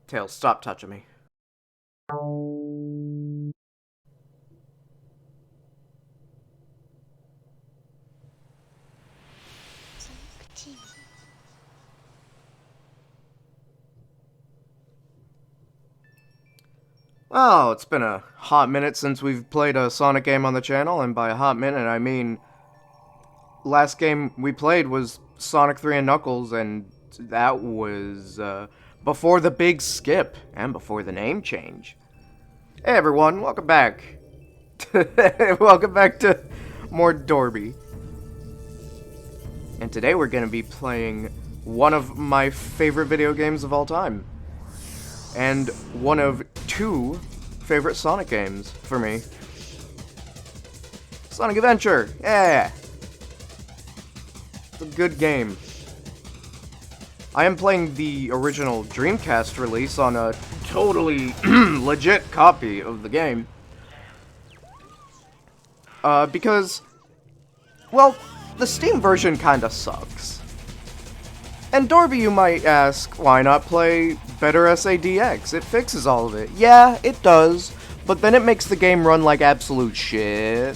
Tails, stop touching me. Oh, it's been a hot minute since we've played a Sonic game on the channel, and by a hot minute, I mean last game we played was Sonic 3 and Knuckles, and that was before the big skip and before the name change. Hey everyone, welcome back. Welcome back to more Dorby. And today we're going to be playing one of my favorite video games of all time. And one of two favorite Sonic games for me. Sonic Adventure! Yeah! It's a good game. I am playing the original Dreamcast release on a totally legit copy of the game. Because, well, the Steam version kinda sucks. And Dorby, you might ask, why not play Better SADX? It fixes all of it. Yeah, it does, but then it makes the game run like absolute shit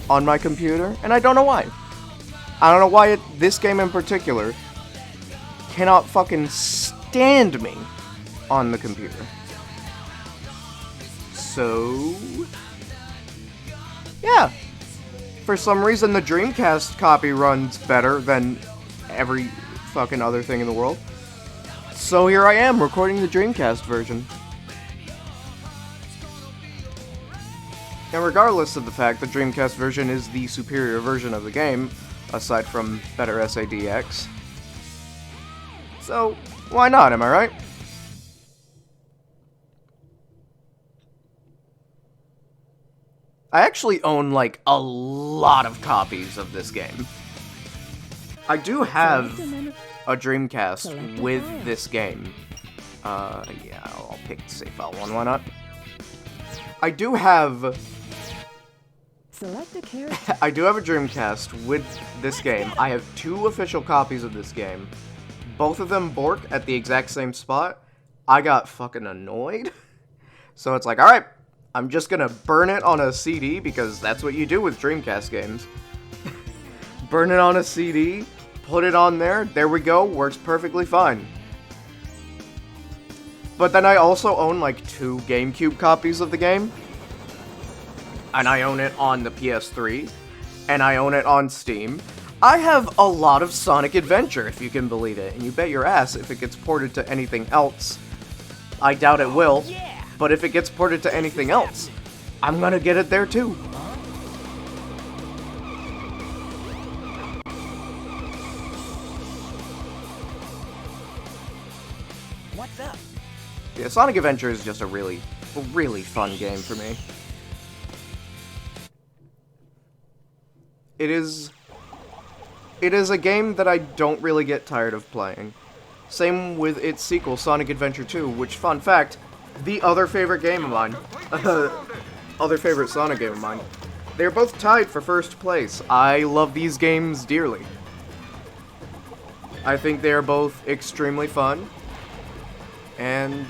on my computer, and I don't know why. I don't know why this game in particular cannot fucking stand me on the computer. So, yeah. For some reason, the Dreamcast copy runs better than every fucking other thing in the world. So here I am, recording the Dreamcast version. And regardless of the fact the Dreamcast version is the superior version of the game, aside from Better SADX. So, why not, am I right? I actually own, like, a lot of copies of this game. I do have a Dreamcast with this game. Yeah, I'll pick the save file one, why not? I do have a Dreamcast with this game. I have two official copies of this game. Both of them bork at the exact same spot. I got fucking annoyed. So it's like, alright, I'm just gonna burn it on a CD, because that's what you do with Dreamcast games. Burn it on a CD, put it on there we go, works perfectly fine. But then I also own like two GameCube copies of the game. And I own it on the PS3. And I own it on Steam. I have a lot of Sonic Adventure, if you can believe it. And you bet your ass if it gets ported to anything else. I doubt it will. But if it gets ported to anything else, I'm gonna get it there too. What's up? Yeah, Sonic Adventure is just a really fun game for me. It is a game that I don't really get tired of playing. Same with its sequel, Sonic Adventure 2, which, fun fact, the other favorite game of mine. Other favorite Sonic game of mine. They're both tied for first place. I love these games dearly. I think they are both extremely fun. And,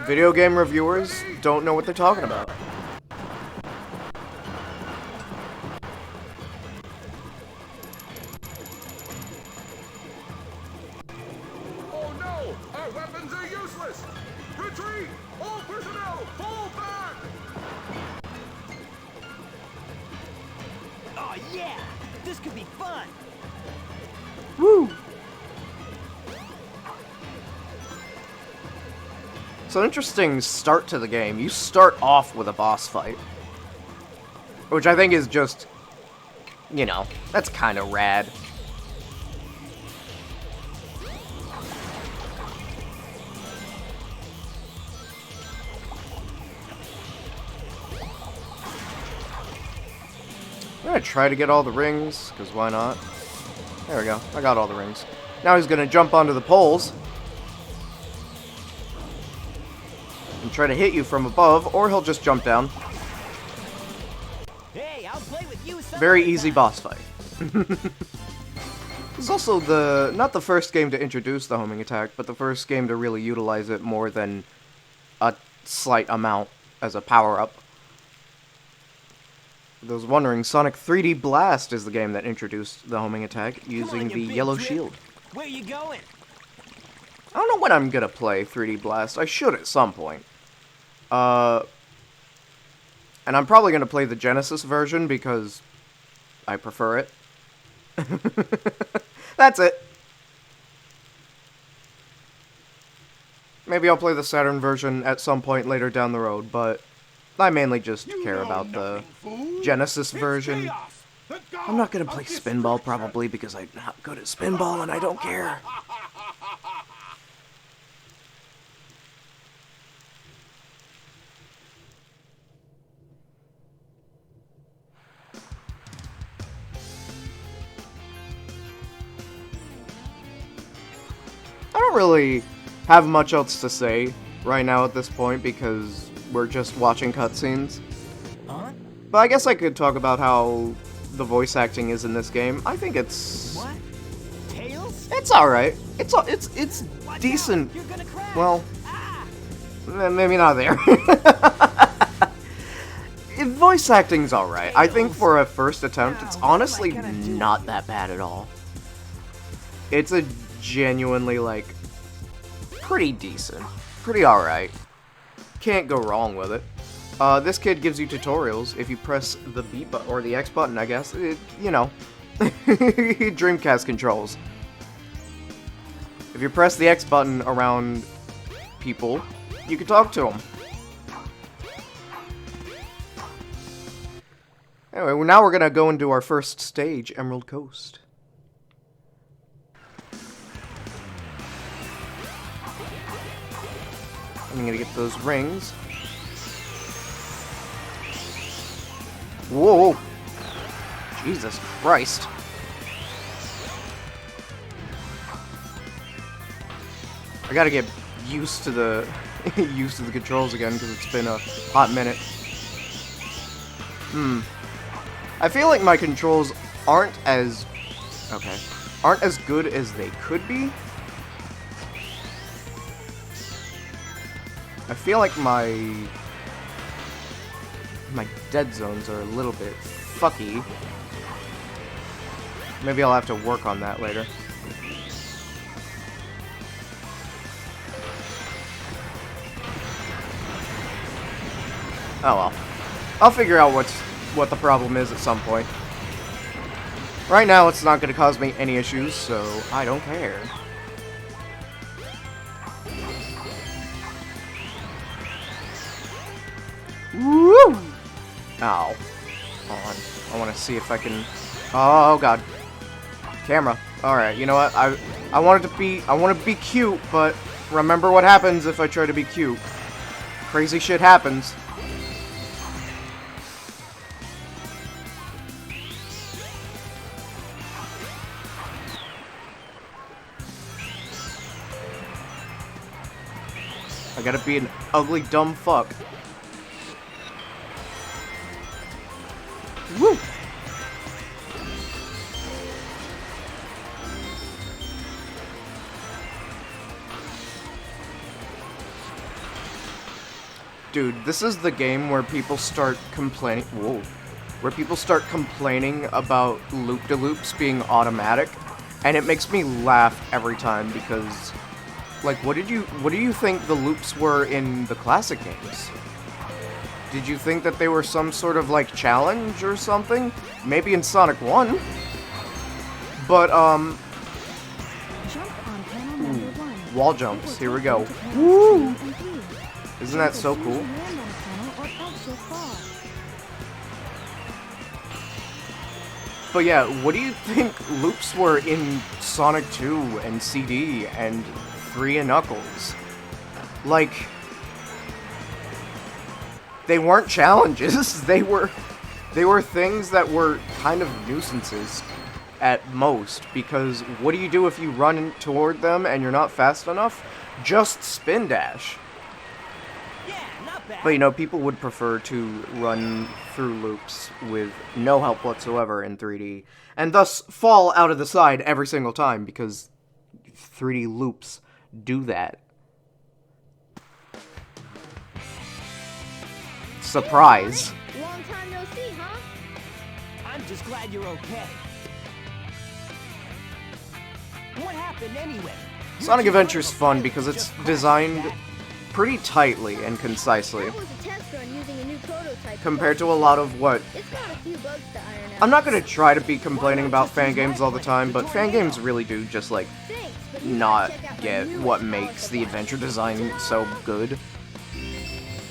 video game reviewers don't know what they're talking about. Oh no! Our weapons are useless! Retreat! All personnel, fall back! Oh yeah! This could be fun! Woo! It's an interesting start to the game. You start off with a boss fight. Which I think is just, you know, that's kind of rad. I'm gonna try to get all the rings, because why not? There we go, I got all the rings. Now he's gonna jump onto the poles and try to hit you from above, or he'll just jump down. Hey, I'll play with you some Very other easy time. boss fight. It's also not the first game to introduce the homing attack, but the first game to really utilize it more than a slight amount as a power-up. For those wondering, Sonic 3D Blast is the game that introduced the homing attack using the yellow shield. Where you going? I don't know when I'm gonna play 3D Blast. I should at some point. And I'm probably gonna play the Genesis version because I prefer it. That's it. Maybe I'll play the Saturn version at some point later down the road, but I mainly just care about the Genesis version. I'm not gonna play Spinball probably because I'm not good at Spinball and I don't care. I don't really have much else to say right now at this point because we're just watching cutscenes. Huh? But I guess I could talk about how the voice acting is in this game. I think it's... What? Tails? It's alright. It's Watch decent. out, you're gonna crash. Well, Ah! maybe not there. Voice acting's alright. I think for a first attempt, it's honestly not that bad at all. It's a genuinely, like, pretty decent. Pretty alright. Can't go wrong with it. This kid gives you tutorials if you press the B button, or the X button, I guess. You know. Dreamcast controls. If you press the X button around people, you can talk to them. Anyway, well, now we're gonna go into our first stage, Emerald Coast. I'm gonna get those rings. Whoa! Jesus Christ. I gotta get used to the controls again because it's been a hot minute. I feel like my controls aren't as good as they could be. I feel like my dead zones are a little bit fucky. Maybe I'll have to work on that later. Oh well. I'll figure out what the problem is at some point. Right now it's not going to cause me any issues, so I don't care. Woo! Ow. Hold on. I want to see if I can... Oh, God. Camera. Alright, you know what? I want to be cute, but remember what happens if I try to be cute. Crazy shit happens. I gotta be an ugly, dumb fuck. Woo! Dude, this is the game where people start complaining. Whoa. Where people start complaining about loop-de-loops being automatic, and it makes me laugh every time because, like, what do you think the loops were in the classic games? Did you think that they were some sort of, like, challenge or something? Maybe in Sonic 1. But, wall jumps. Here we go. Woo! Isn't that so cool? But yeah, what do you think loops were in Sonic 2 and CD and 3 and Knuckles? Like... they weren't challenges, they were things that were kind of nuisances at most, because what do you do if you run toward them and you're not fast enough? Just spin dash. Yeah, not bad. But you know, people would prefer to run through loops with no help whatsoever in 3D, and thus fall out of the side every single time, because 3D loops do that. Surprise. Long time no see, huh? I'm just glad you're okay. What happened anyway? Sonic Adventure's fun because it's designed pretty tightly and concisely, That was a test run using a new prototype. compared to a lot of what... It's got a few bugs to iron out. I'm not gonna try to be complaining about fan games all the time, but fan games really do just, like, Thanks, but you not gotta check out my get newest what power makes the supply. adventure design so good.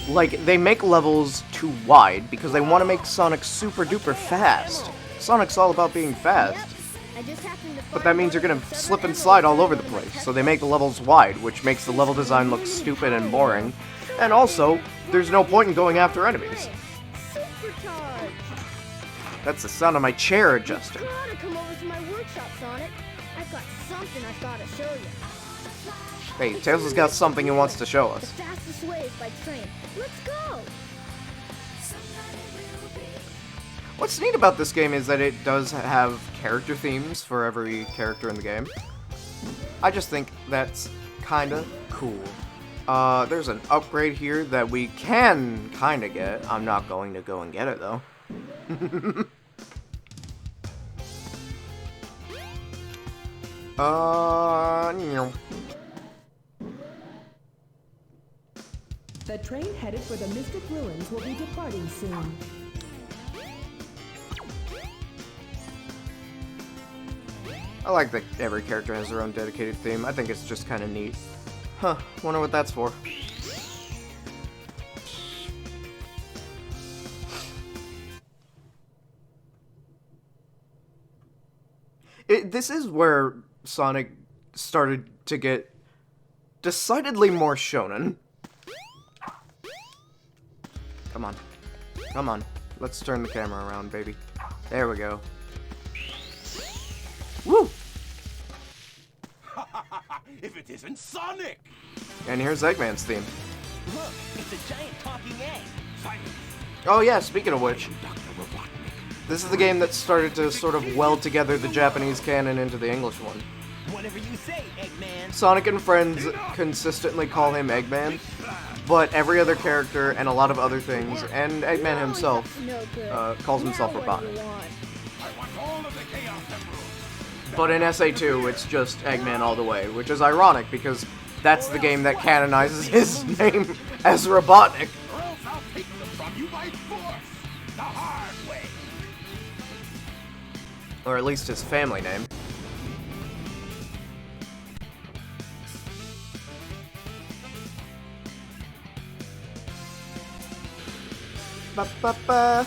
Like, they make levels too wide because they want to make Sonic super duper fast. Sonic's all about being Yep. fast. I just happened to But find that means you're one gonna with slip and several slide all emeralds over the in place, it. so they make the levels wide, which makes the level design look stupid and boring. And also, there's no point in going after enemies. Supercharged. That's the sound of my chair adjusting. You gotta come over to my workshop, Sonic. I've got something I've gotta show you. Hey, Tails has got something he wants to show The us. fastest way is by train. Let's go. What's neat about this game is that it does have character themes for every character in the game. I just think that's kinda cool. There's an upgrade here that we can kinda get. I'm not going to go and get it, though. No. The train headed for the Mystic Ruins will be departing soon. I like that every character has their own dedicated theme. I think it's just kinda neat. Huh, wonder what that's for. This is where Sonic started to get decidedly more shonen. Come on. Come on. Let's turn the camera around, baby. There we go. Woo! If it isn't Sonic! And here's Eggman's theme. Look, it's a giant talking egg. Silence, Oh yeah, speaking of which, Dr. Robotnik. this is the game that started to sort of weld together the Japanese canon into the English one. Whatever you say, Eggman. Sonic and friends consistently call him Eggman, but every other character and a lot of other things, and Eggman himself, No good. calls Now himself what do you Robotnik. want? I want all of the Chaos Emeralds. But in SA2, it's just Eggman all the way, which is ironic because that's the game that canonizes his name as Robotnik. Or else I'll take them from you by force. The hard way. Or at least his family name. Ba-ba-ba.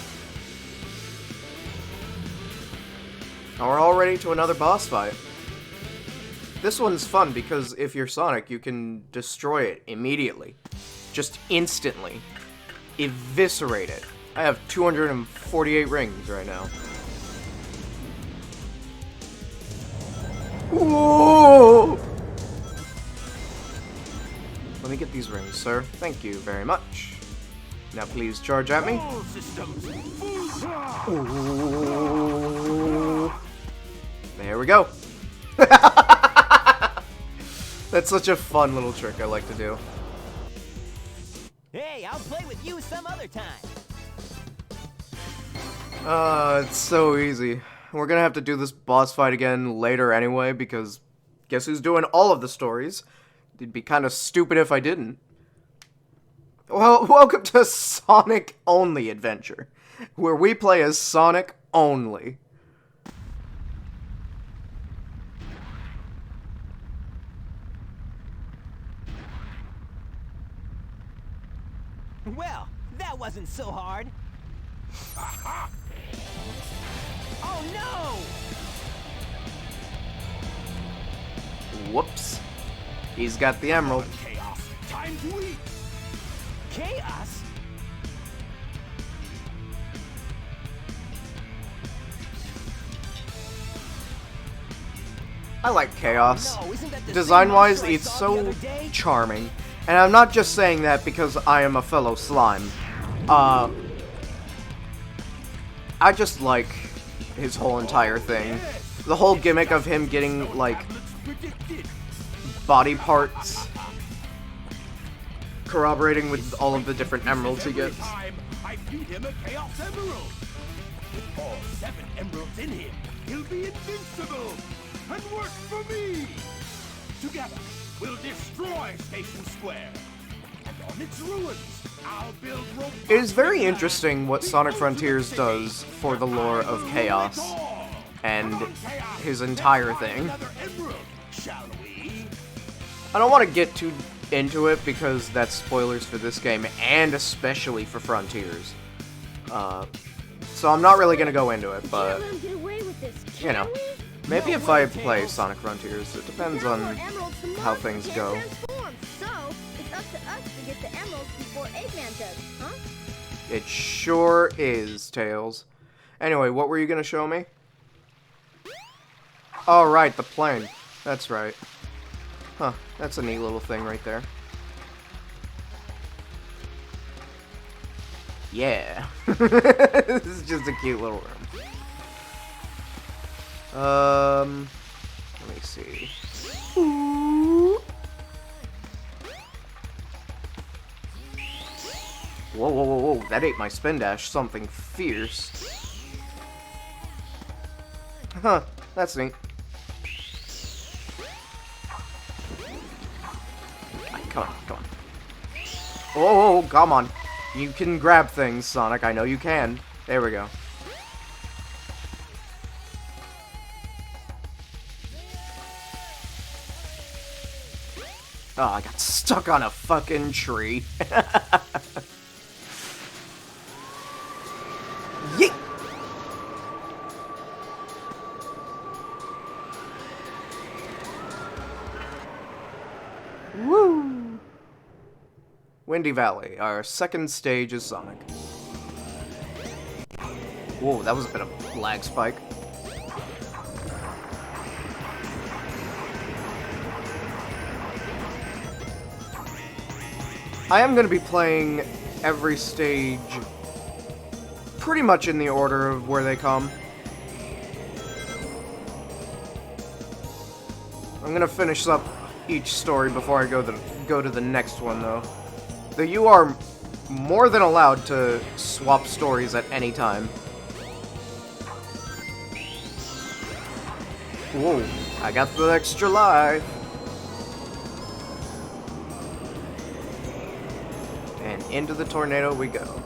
Now we're all ready to another boss fight. This one's fun because if you're Sonic, you can destroy it immediately. Just instantly. Eviscerate it. I have 248 rings right now. Whoa! Let me get these rings, sir. Thank you very much. Now please charge at me. All systems. Full Ooh. There we go. That's such a fun little trick I like to do. Hey, I'll play with you some other time. It's so easy. We're gonna have to do this boss fight again later anyway, because guess who's doing all of the stories? It'd be kind of stupid if I didn't. Well, welcome to Sonic Only Adventure, where we play as Sonic only. Well, that wasn't so hard. Oh no! Whoops. He's got the emerald. chaos. Time to eat. Chaos? I like Chaos. No, isn't that the same Design-wise, monster I it's saw the so other day? charming, And I'm not just saying that because I am a fellow slime. I just like his whole entire thing. The whole gimmick of him getting, like, body parts corroborating with all of the different emeralds he gets. I feed him a Chaos Emerald. With all 7 emeralds in him, he'll be invincible and work for me. Together, we'll destroy Station Square. And on its ruins, I'll build robots. It is very interesting what Sonic Frontiers does for the lore of Chaos and his entire thing. I don't want to get too into it because that's spoilers for this game and especially for Frontiers. So I'm not really going to go into it, but, Can't let 'em get away with this, you can know, we? maybe No if way, I play Tails. Sonic Frontiers, it depends Without on more emeralds, the how monster things can't go. transform. So, it's up to us to get the emeralds before Eggman does, huh? It sure is, Tails. Anyway, what were you going to show me? Oh, right, the plane. That's right. Huh, that's a neat little thing right there. Yeah. This is just a cute little room. Let me see. Whoa, whoa, whoa, whoa, that ate my spin dash something fierce. Huh, that's neat. Come on, come on. Oh, come on. You can grab things, Sonic. I know you can. There we go. Oh, I got stuck on a fucking tree. Yeet! Woo! Windy Valley, our second stage is Sonic. Whoa, that was a bit of lag spike. I am going to be playing every stage pretty much in the order of where they come. I'm going to finish up each story before I go to the next one, though. Though you are more than allowed to swap stories at any time. Whoa, I got the extra life. And into the tornado we go.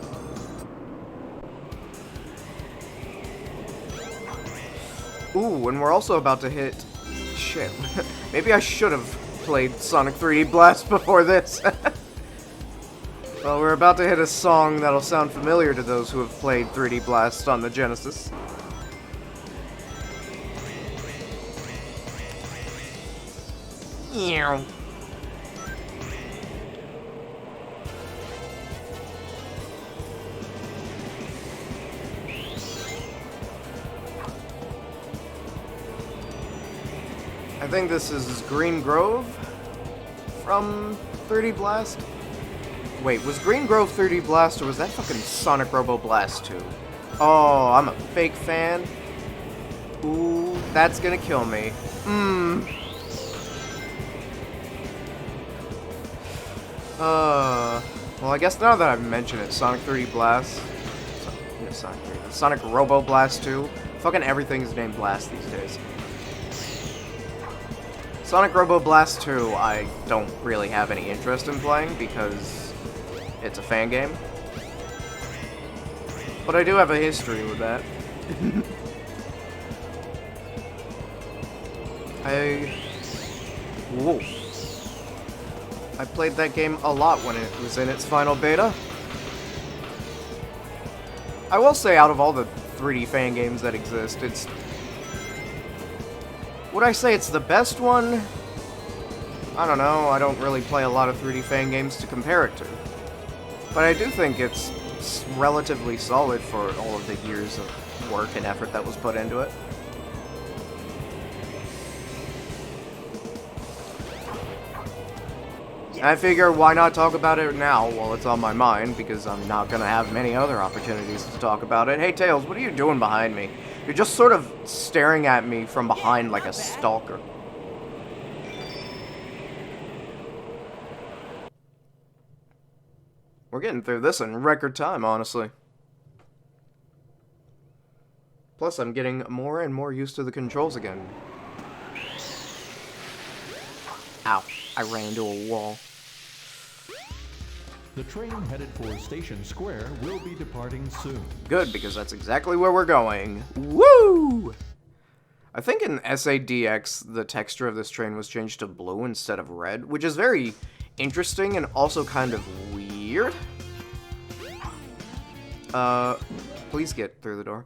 Ooh, and we're also about to hit... Shit. Maybe I should have played Sonic 3D Blast before this. Well, we're about to hit a song that'll sound familiar to those who have played 3D Blast on the Genesis. Ew. I think this is Green Grove from 3D Blast. Wait, was Green Grove 3D Blast or was that fucking Sonic Robo Blast 2? Oh, I'm a fake fan. Ooh, that's gonna kill me. Well, I guess now that I've mentioned it, Sonic 3D Blast. Sonic Robo Blast 2. Fucking everything's named Blast these days. Sonic Robo Blast 2, I don't really have any interest in playing because it's a fan game. But I do have a history with that. Whoa. I played that game a lot when it was in its final beta. I will say, out of all the 3D fan games that exist, it's... Would I say it's the best one? I don't know, I don't really play a lot of 3D fan games to compare it to. But I do think it's relatively solid for all of the years of work and effort that was put into it. And I figure, why not talk about it now while it's on my mind, because I'm not gonna have many other opportunities to talk about it. Hey, Tails, what are you doing behind me? You're just sort of staring at me from behind like a stalker. We're getting through this in record time, honestly. Plus, I'm getting more and more used to the controls again. Ow. I ran into a wall. The train headed for Station Square will be departing soon. Good, because that's exactly where we're going. Woo! I think in SADX, the texture of this train was changed to blue instead of red, which is very interesting and also kind of weird. Please get through the door.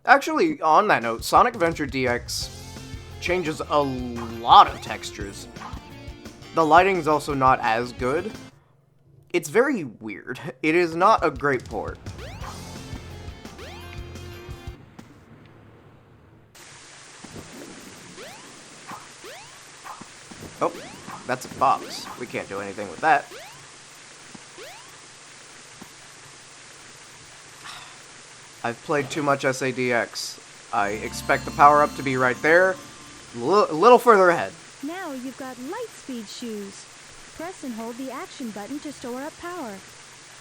Actually, on that note, Sonic Adventure DX changes a lot of textures. The lighting's also not as good. It's very weird. It is not a great port. Oh, that's a box. We can't do anything with that. I've played too much SADX. I expect the power-up to be right there, a little further ahead. Now you've got light speed shoes. Press and hold the action button to store up power.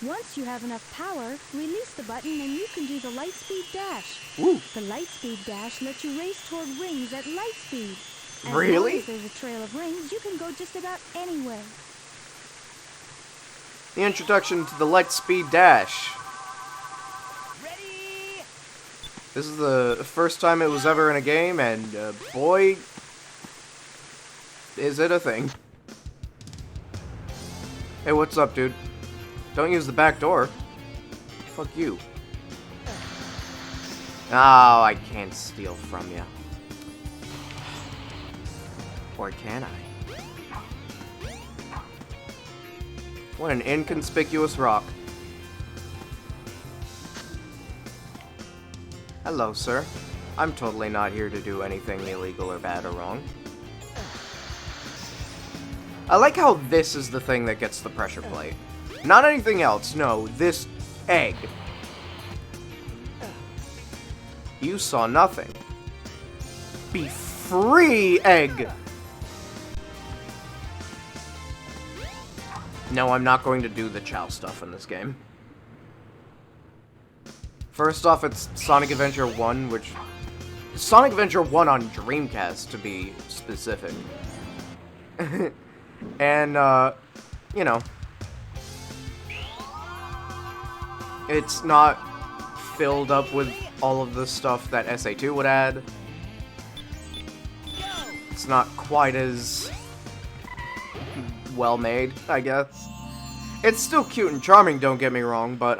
Once you have enough power, release the button and you can do the light speed dash. Woo. The light speed dash lets you race toward rings at light speed. As Really? long as there's a trail of rings, you can go just about anywhere. The introduction to the light speed dash. Ready? This is the first time it was ever in a game, and boy, is it a thing. Hey, what's up, dude? Don't use the back door. Fuck you. Oh, I can't steal from you. Or can I? What an inconspicuous rock. Hello, sir. I'm totally not here to do anything illegal or bad or wrong. I like how this is the thing that gets the pressure plate. Not anything else, no, this egg. You saw nothing. Be free, egg! No, I'm not going to do the Chow stuff in this game. First off, it's Sonic Adventure 1, which... Sonic Adventure 1 on Dreamcast, to be specific. And, you know... It's not filled up with all of the stuff that SA2 would add. It's not quite as... well made, I guess. It's still cute and charming, don't get me wrong, but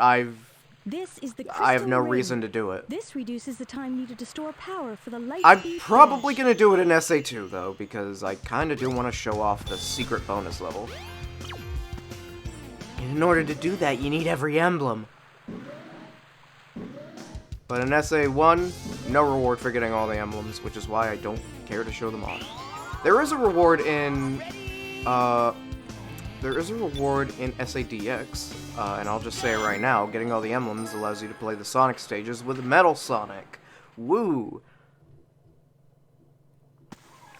This is the I have crystal no ring. reason to do it. This reduces the time needed to store power for the light I'm speed probably dash. gonna do it in SA2 though, because I kinda do want to show off the secret bonus level. And in order to do that, you need every emblem. But in SA1, no reward for getting all the emblems, which is why I don't care to show them off. There is a reward in, SADX, and I'll just say it right now, getting all the emblems allows you to play the Sonic stages with Metal Sonic. Woo!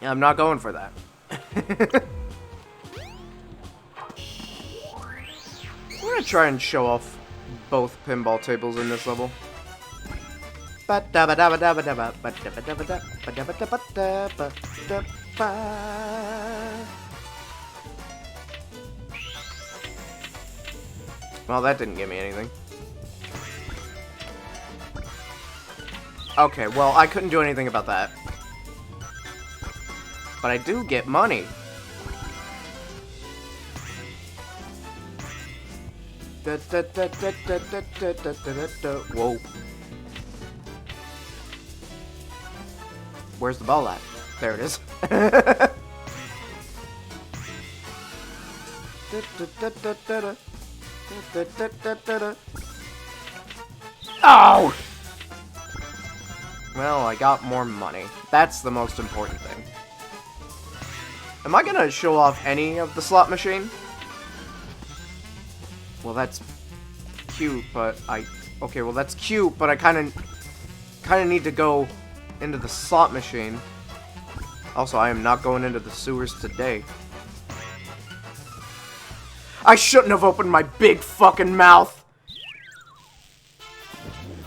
I'm not going for that. We're gonna try and show off both pinball tables in this level. Well, that didn't give me anything. Okay, well, I couldn't do anything about that. But I do get money. Whoa. Where's the ball at? There it is. Oh! Well, I got more money. That's the most important thing. Am I gonna show off any of the slot machine? Well, that's cute, but okay, well, that's cute, but I kinda need to go into the slot machine. Also, I am not going into the sewers today. I shouldn't have opened my big fucking mouth.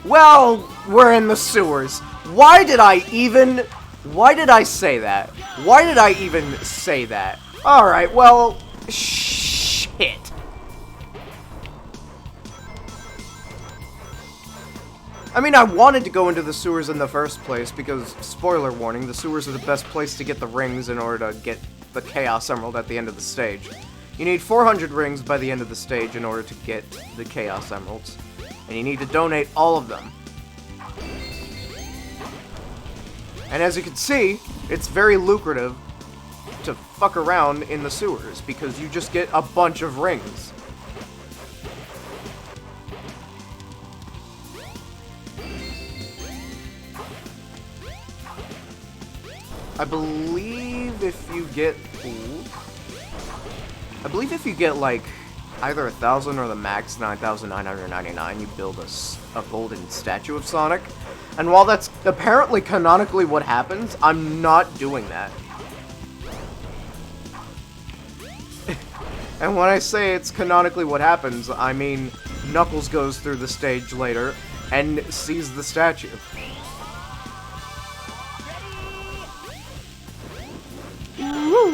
Well, we're in the sewers. Why did I say that? Why did I even say that? Alright, well, shit. I mean, I wanted to go into the sewers in the first place because, spoiler warning, the sewers are the best place to get the rings in order to get the Chaos Emerald at the end of the stage. You need 400 rings by the end of the stage in order to get the Chaos Emeralds. And you need to donate all of them. And as you can see, it's very lucrative to fuck around in the sewers because you just get a bunch of rings. I believe if you get... I believe if you get, like, either 1,000 or the max 9,999, you build a golden statue of Sonic. And while that's apparently canonically what happens, I'm not doing that. And when I say it's canonically what happens, I mean Knuckles goes through the stage later and sees the statue. Woo!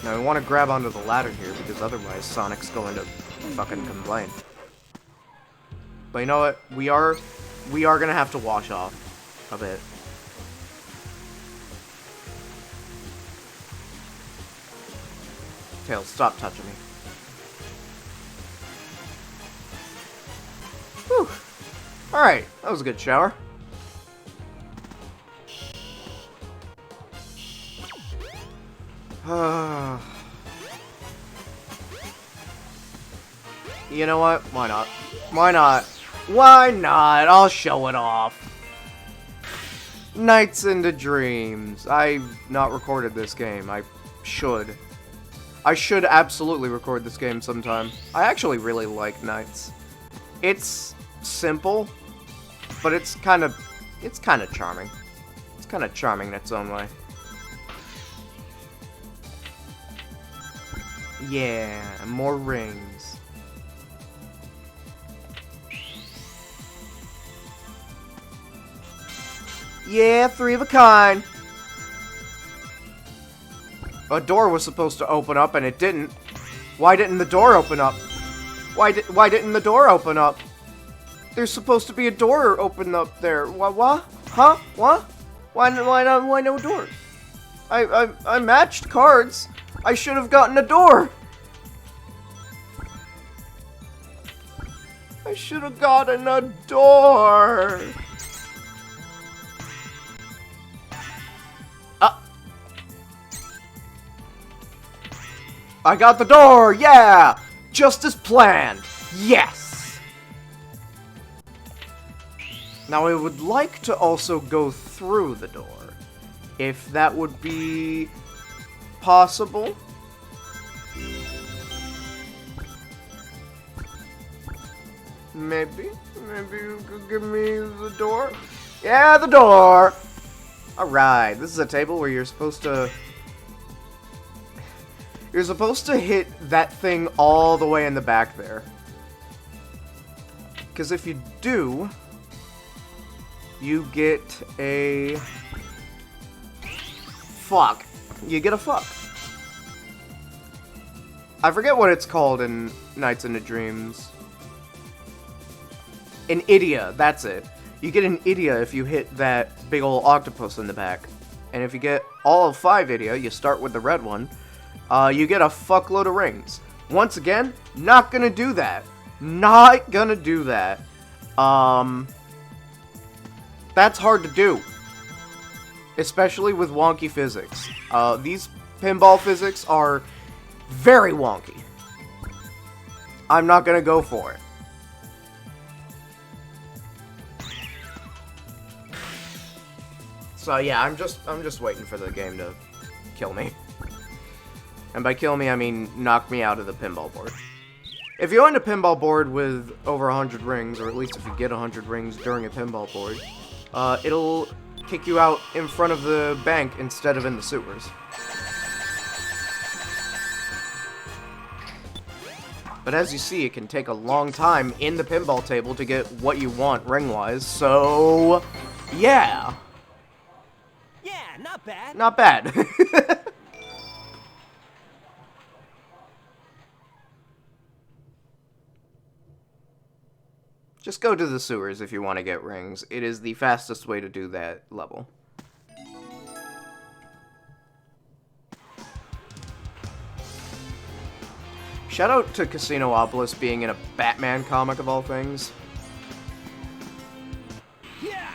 Now, I want to grab onto the ladder here, because otherwise Sonic's going to fucking complain. But you know what? We are gonna have to wash off a bit. Tails, stop touching me. Whew. Alright, that was a good shower. You know what? Why not? Why not? Why not? I'll show it off. Nights into Dreams. I've not recorded this game. I should. I should absolutely record this game sometime. I actually really like Nights. It's simple, but it's kind of charming. It's kind of charming in its own way. Yeah, more rings. Yeah, 3 of a kind. A door was supposed to open up and it didn't. Why didn't the door open up? Why didn't the door open up? There's supposed to be a door open up there. What? Huh? What? Why no door? I matched cards. I should have gotten a door. I should have gotten a door. I got the door, yeah! Just as planned, yes! Now I would like to also go through the door, if that would be possible. Maybe you could give me the door? Yeah, the door! Alright, this is a table where you're supposed to... You're supposed to hit that thing all the way in the back there. Because if you do, you get a... fuck. You get a fuck. I forget what it's called in Nights into Dreams. An Idia, that's it. You get an Idia if you hit that big old octopus in the back. And if you get all of 5 Idia, you start with the red one. You get a fuckload of rings. Once again, not gonna do that. Not gonna do that. That's hard to do. Especially with wonky physics. These pinball physics are very wonky. I'm not gonna go for it. So yeah, I'm just waiting for the game to kill me. And by kill me, I mean knock me out of the pinball board. If you own a pinball board with over 100 rings, or at least if you get 100 rings during a pinball board, it'll kick you out in front of the bank instead of in the sewers. But as you see, it can take a long time in the pinball table to get what you want ring-wise, so... yeah! Yeah, not bad. Not bad. Just go to the sewers if you want to get rings. It is the fastest way to do that level. Shout out to Casinopolis being in a Batman comic of all things. Yeah.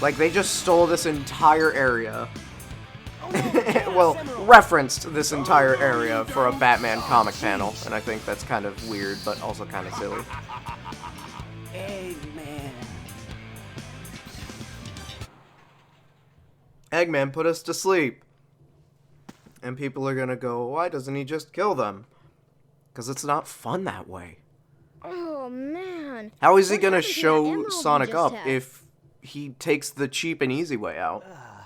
Like, they just stole this entire area. Oh, no, Chaos Well, Emerald. referenced this entire area for a Batman comic panel, and I think that's kind of weird, but also kind of silly. Eggman. Eggman put us to sleep. And people are gonna go, why doesn't he just kill them? Because it's not fun that way. Oh, man. How is he What gonna happened to that show emerald we Sonic just up had? if he takes the cheap and easy way out? I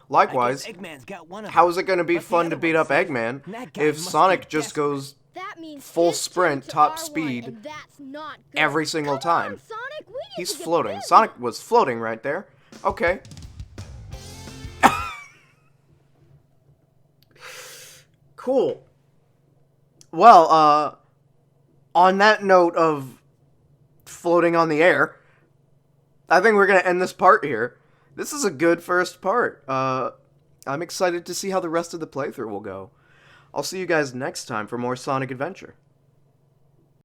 Likewise, guess Eggman's got one of how them. is it gonna be But the fun other to beat one's up safe. Eggman That guy if must Sonic be just desperate. goes That means full his sprint, turn to top R1, speed, and that's not good. every single Come on, time? Sonic, we need He's to get floating. busy. Sonic was floating right there. Okay. Cool. Well, on that note of floating on the air, I think we're going to end this part here. This is a good first part. I'm excited to see how the rest of the playthrough will go. I'll see you guys next time for more Sonic Adventure.